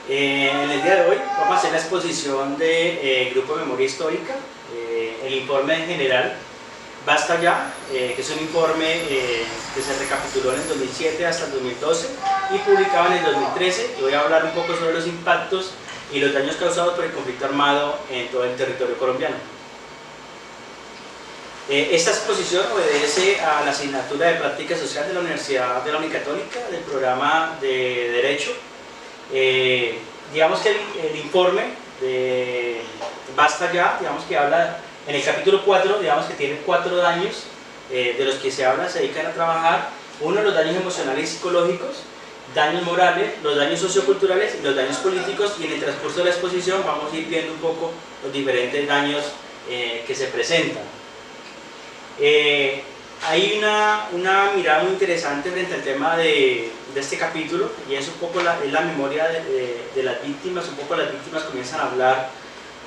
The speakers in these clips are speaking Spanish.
En el día de hoy vamos a hacer la exposición del Grupo de Memoria Histórica, el informe en general, Basta Ya, que es un informe que se recapituló en el 2007 hasta el 2012 y publicado en el 2013, y voy a hablar un poco sobre los impactos y los daños causados por el conflicto armado en todo el territorio colombiano. Esta exposición obedece a la asignatura de Práctica Social de la Universidad de la Unicatólica del programa de Derecho. Digamos que el informe de Basta Ya, digamos que habla en el capítulo 4, digamos que tiene 4 daños de los que se habla, se dedican a trabajar. Uno, los daños emocionales y psicológicos, daños morales, los daños socioculturales y los daños políticos, y en el transcurso de la exposición vamos a ir viendo un poco los diferentes daños que se presentan. Hay una mirada muy interesante frente al tema de este capítulo, y es un poco la memoria de las víctimas. Un poco las víctimas comienzan a hablar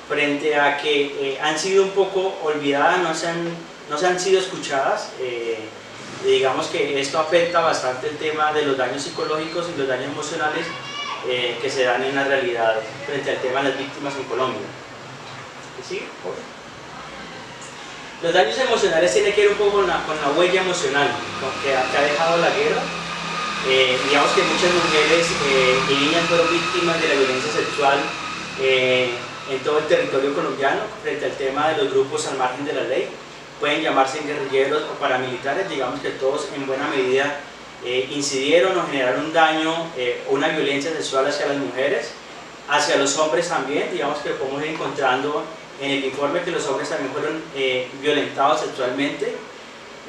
frente a que han sido un poco olvidadas, no se han sido escuchadas. Digamos que esto afecta bastante el tema de los daños psicológicos y los daños emocionales que se dan en la realidad frente al tema de las víctimas en Colombia. ¿Sí? Los daños emocionales tienen que ver un poco con la huella emocional que ha dejado la guerra. Digamos que muchas mujeres y niñas fueron víctimas de la violencia sexual en todo el territorio colombiano frente al tema de los grupos al margen de la ley. Pueden llamarse guerrilleros o paramilitares. Digamos que todos en buena medida incidieron o generaron un daño o una violencia sexual hacia las mujeres, hacia los hombres también. Digamos que podemos ir encontrando en el informe que los hombres también fueron violentados sexualmente,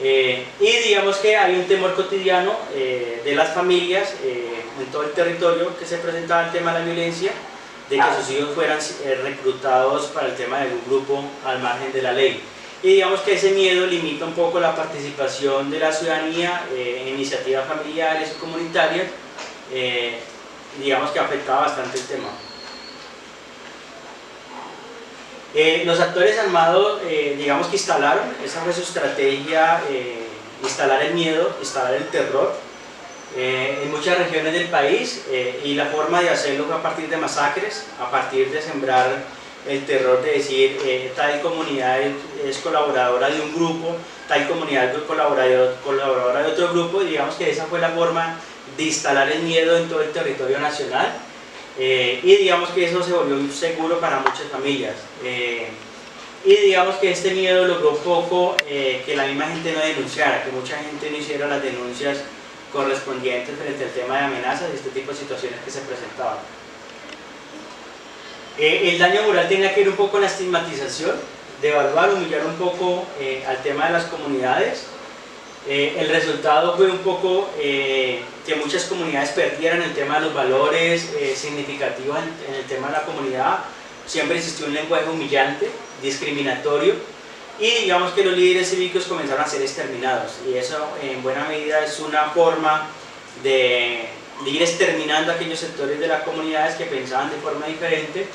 y digamos que hay un temor cotidiano de las familias en todo el territorio que se presentaba el tema de la violencia, de que sus hijos fueran reclutados para el tema de un grupo al margen de la ley. Y digamos que ese miedo limita un poco la participación de la ciudadanía en iniciativas familiares y comunitarias, digamos que afectaba bastante el tema. Los actores armados, digamos que instalaron, esa fue su estrategia, instalar el miedo, instalar el terror en muchas regiones del país, y la forma de hacerlo fue a partir de masacres, a partir de sembrar el terror, de decir tal comunidad es colaboradora de un grupo, tal comunidad es colaboradora de otro grupo, y digamos que esa fue la forma de instalar el miedo en todo el territorio nacional. Y digamos que eso se volvió seguro para muchas familias, y digamos que este miedo logró un poco que la misma gente no denunciara, que mucha gente no hiciera las denuncias correspondientes frente al tema de amenazas y este tipo de situaciones que se presentaban. El daño moral tenía que ver un poco con la estigmatización, devaluar, humillar un poco al tema de las comunidades. El resultado fue un poco que muchas comunidades perdieran el tema de los valores significativos en el tema de la comunidad. Siempre existió un lenguaje humillante, discriminatorio, y digamos que los líderes cívicos comenzaron a ser exterminados, y eso en buena medida es una forma de ir exterminando a aquellos sectores de las comunidades que pensaban de forma diferente,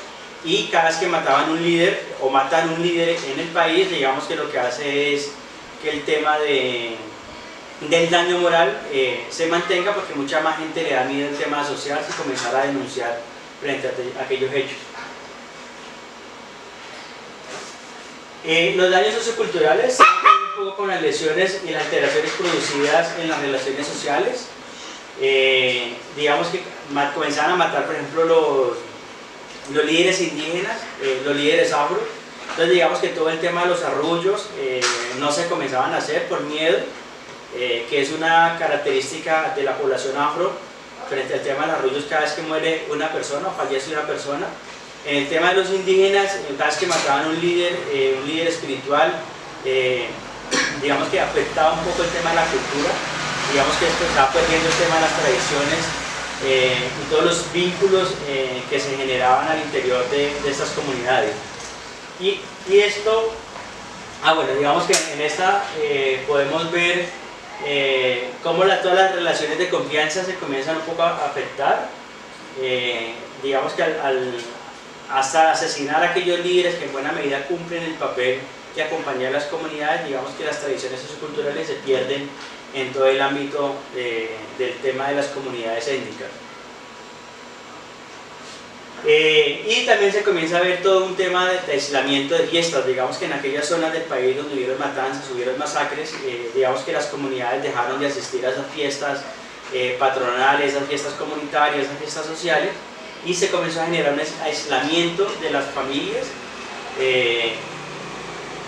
y cada vez que mataban un líder o matan un líder en el país, digamos que lo que hace es que el tema del daño moral se mantenga, porque mucha más gente le da miedo el tema social si comenzara a denunciar frente a aquellos hechos. Los daños socioculturales tienen que ver un poco con las lesiones y las alteraciones producidas en las relaciones sociales. Digamos que comenzaban a matar, por ejemplo, los líderes indígenas, los líderes afro. Entonces digamos que todo el tema de los arrullos no se comenzaban a hacer por miedo, que es una característica de la población afro frente al tema de los arrullos. Cada vez que muere una persona o fallece una persona. En el tema de los indígenas, cada vez que mataban un líder espiritual, digamos que afectaba un poco el tema de la cultura. Digamos que esto estaba perdiendo el tema de las tradiciones y todos los vínculos que se generaban al interior de estas comunidades. Y esto, bueno, digamos que en esta podemos ver cómo todas las relaciones de confianza se comienzan un poco a afectar. Digamos que hasta asesinar a aquellos líderes que en buena medida cumplen el papel de acompañar a las comunidades, digamos que las tradiciones socioculturales se pierden en todo el ámbito del tema de las comunidades étnicas. Y también se comienza a ver todo un tema de aislamiento de fiestas. Digamos que en aquellas zonas del país donde hubieron matanzas, hubieron masacres, digamos que las comunidades dejaron de asistir a esas fiestas patronales, esas fiestas comunitarias, esas fiestas sociales, y se comenzó a generar un aislamiento de las familias,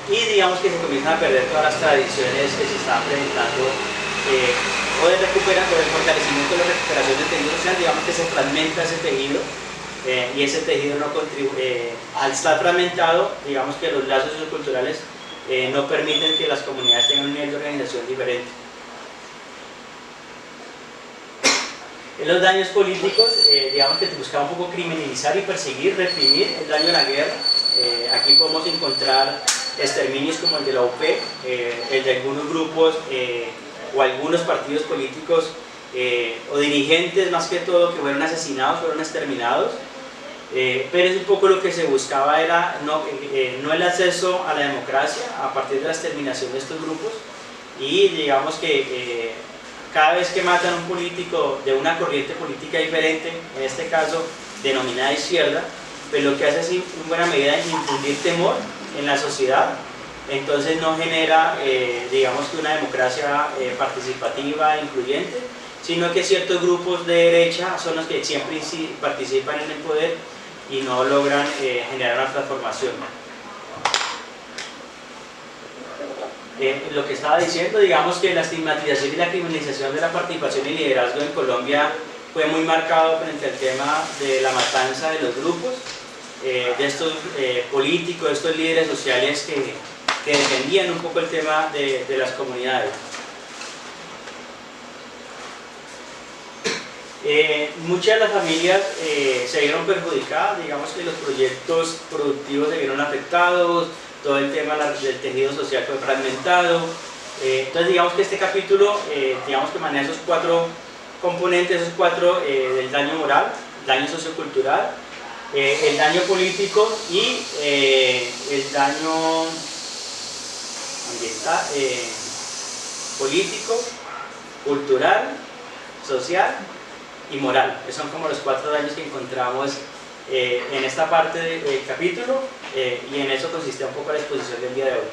y digamos que se comienzan a perder todas las tradiciones que se estaban presentando, o de fortalecimiento de la recuperación del tejido social. Digamos que se fragmenta ese tejido, y ese tejido no contribuye, al estar fragmentado, digamos que los lazos socioculturales no permiten que las comunidades tengan un nivel de organización diferente. En los daños políticos, digamos que buscamos un poco criminalizar y perseguir, reprimir el daño de la guerra. Aquí podemos encontrar exterminios como el de la UP, el de algunos grupos o algunos partidos políticos o dirigentes más que todo que fueron asesinados, fueron exterminados. Pero es un poco lo que se buscaba, era no el acceso a la democracia a partir de la exterminación de estos grupos, y digamos que cada vez que matan a un político de una corriente política diferente, en este caso denominada izquierda, pues lo que hace es en buena medida infundir temor en la sociedad. Entonces no genera, digamos que una democracia participativa e incluyente, sino que ciertos grupos de derecha son los que siempre participan en el poder y no logran generar una transformación. Lo que estaba diciendo, digamos que la estigmatización y la criminalización de la participación y liderazgo en Colombia fue muy marcado frente al tema de la matanza de los grupos, de estos políticos, de estos líderes sociales que defendían un poco el tema de las comunidades. Muchas de las familias se vieron perjudicadas, digamos que los proyectos productivos se vieron afectados, todo el tema del tejido social fue fragmentado. Entonces digamos que este capítulo digamos que maneja esos cuatro componentes, esos cuatro del daño moral, daño sociocultural, el daño político y el daño ambiental, político, cultural, social y moral, que son como los cuatro daños que encontramos en esta parte del capítulo, y en eso consiste un poco la exposición del día de hoy.